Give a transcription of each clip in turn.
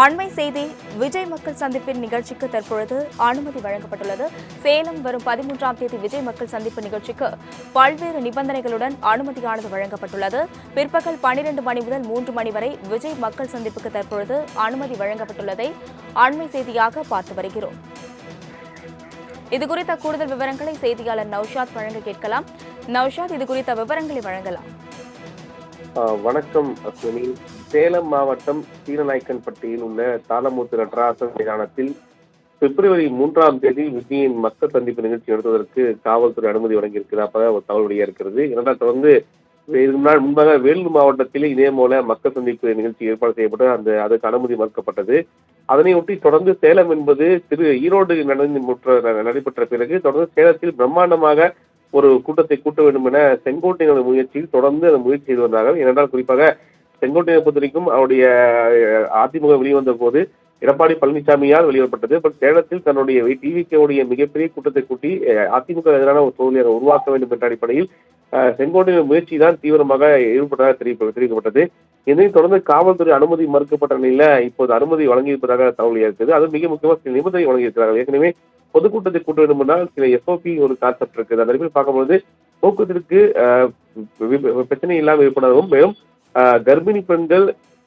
அண்மை செய்தி விஜய் மக்கள் சந்திப்பின் நிகழ்ச்சிக்கு தற்பொழுது அனுமதி வழங்கப்பட்டுள்ளது. சேலம் வரும் 13ஆம் தேதி விஜய் மக்கள் சந்திப்பு நிகழ்ச்சிக்கு பல்வேறு நிபந்தனைகளுடன் அனுமதியானது வழங்கப்பட்டுள்ளது. பிற்பகல் 12 மணி முதல் 3 மணி வரை விஜய் மக்கள் சந்திப்புக்கு தற்பொழுது அனுமதி வழங்கப்பட்டுள்ளதை அண்மை செய்தியாக பார்த்து வருகிறோம். இதுகுறித்த கூடுதல் விவரங்களை செய்தியாளர் நௌஷாத் வழங்க கேட்கலாம். நௌஷாத், இதுகுறித்த விவரங்களை வழங்கலாம். வணக்கம் அஸ்வினி. சேலம் மாவட்டம் சீரநாயக்கன்பட்டியில் உள்ள தாளமுத்து நடராசன் மைதானத்தில் பிப்ரவரி 3ஆம் தேதி விஜயின் மக்கள் சந்திப்பு நிகழ்ச்சி நடத்துவதற்கு காவல்துறை அனுமதி வழங்கியிருக்கிறதாக ஒரு தகவல் வெளியாக இருக்கிறது. இரண்டாம் தொடர்ந்து முன்பாக வேலூர் மாவட்டத்தில் இதே போல மக்கள் சந்திப்பு நிகழ்ச்சி ஏற்பாடு செய்யப்பட்டு அதுக்கு அனுமதி மறுக்கப்பட்டது. அதனையொட்டி தொடர்ந்து சேலம் என்பது ஈரோடு நடைபெற்ற பிறகு தொடர்ந்து சேலத்தில் பிரம்மாண்டமாக ஒரு கூட்டத்தை கூட்ட வேண்டும் என செங்கோட்டையினர் முயற்சியில் தொடர்ந்து அந்த முயற்சி செய்து வந்தார்கள். ஏனென்றால் குறிப்பாக செங்கோட்டையை பொறுத்தவரைக்கும் அவருடைய அதிமுக வெளிவந்த போது எடப்பாடி பழனிசாமியால் வெளியிடப்பட்டது. பட் சேலத்தில் தன்னுடைய டிவிகேவுடைய மிகப்பெரிய கூட்டத்தை கூட்டி அதிமுக எதிரான ஒரு சூழ்நிலையை உருவாக்க வேண்டும் என்ற அடிப்படையில் செங்கோட்டையின் முயற்சி தான் தீவிரமாக ஈடுபட்டதாக தெரிவிக்கப்பட்டது. இதனைத் தொடர்ந்து காவல்துறை அனுமதி மறுக்கப்பட்ட நிலையில இப்போது அனுமதி வழங்கியிருப்பதாக தகவல் இருக்குது. அது மிக முக்கியமாக சில நிபந்தனை வழங்கியிருக்கிறார்கள். ஏற்கனவே பொதுக்கூட்டத்தை கூட்ட வேண்டும் என்றால் சில எஸ்ஓபி ஒரு கான்செப்ட் இருக்குது. அந்த அடிப்படையில் பார்க்கும்போது போக்குவரத்திற்கு பிரச்சனை இல்லாமல் இருப்பதாகவும், மேலும் கர்ப்பிணி பெண்கள்,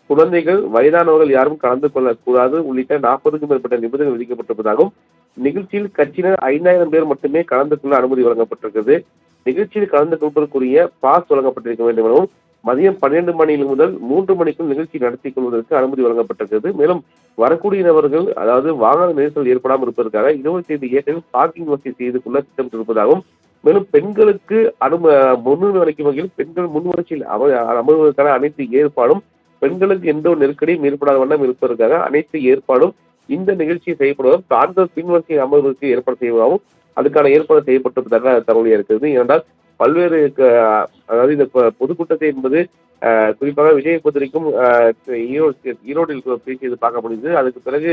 குழந்தைகள், வயதானவர்கள் யாரும் கலந்து கொள்ளக்கூடாது உள்ளிட்ட 40க்கும் மேற்பட்ட நிபந்தனைகள் விதிக்கப்பட்டிருப்பதாகவும், நிகழ்ச்சியில் கட்சியினர் 5000 பேர் மட்டுமே கலந்து கொள்ள அனுமதி வழங்கப்பட்டிருக்கிறது. நிகழ்ச்சியில் கலந்து கொள்வதற்குரிய பாஸ் வழங்கப்பட்டிருக்க வேண்டும் எனவும், மதியம் 12 மணி முதல் 3 மணிக்குள் நிகழ்ச்சி நடத்திக் கொள்வதற்கு அனுமதி வழங்கப்பட்டிருக்கிறது. மேலும் வரக்கூடிய நபர்கள், அதாவது வாகன நெரிசல் ஏற்படாமல் இருப்பதற்காக 20 ஏக்கரில் பார்க்கிங் வசதி செய்து கொள்ள திட்டமிட்டிருப்பதாகவும், மேலும் பெண்களுக்கு முன்னுரிமை அளிக்கும் வகையில் பெண்கள் முன்வரிசையில் அமர்வதற்கான அனைத்து ஏற்பாடும், பெண்களுக்கு எந்த ஒரு நெருக்கடியும் ஏற்படாத வண்ணம் இருப்பதற்காக அனைத்து ஏற்பாடும் இந்த நிகழ்ச்சி செய்யப்படுவதும், ஆண்கள் பின்வரிசையில் அமர்வதற்கு ஏற்பாடு செய்வதாகவும் அதுக்கான ஏற்பாடு செய்யப்பட்டிருப்பதாக தகவல் இருக்கிறது. ஏனென்றால் பல்வேறு, அதாவது இந்த பொதுக்கூட்டத்தை என்பது குறிப்பாக விஜயை பொறுத்தவரைக்கும் ஈரோடில் பேசியது பார்க்க முடியுது. அதுக்கு பிறகு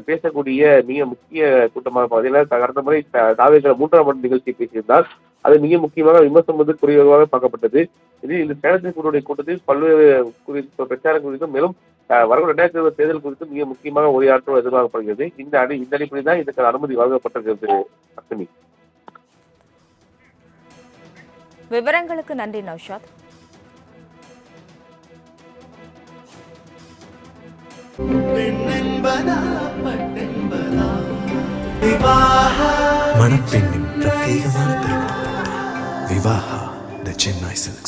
பேசக்கூடிய மிக முக்கிய கூட்டமாக பார்த்தீங்கன்னா கடந்த முறை தாவேக்கள 3ஆம் ஆண்டு நிகழ்ச்சி பேசியிருந்தால் அது மிக முக்கியமாக விமர்சனம் குறைவாக பார்க்கப்பட்டது. இந்த சேலத்தில் கூட்டத்தில் பல்வேறு பிரச்சாரம் குறித்தும், மேலும் வரும் 2020 தேர்தல் குறித்தும் மிக முக்கியமாக உரையாற்ற எதிர்பார்க்கப்படுகிறது. இந்த அடிப்படையில் தான் இதுக்கு அனுமதி வழங்கப்பட்டிருக்கிறது. அஸ்வினி, விவரங்களுக்கு நன்றி நௌஷாத். மணப்பெண்ணின் பிரத்யேகமான திருமணம் விவாஹா தி சென்னை சில்க்ஸ்.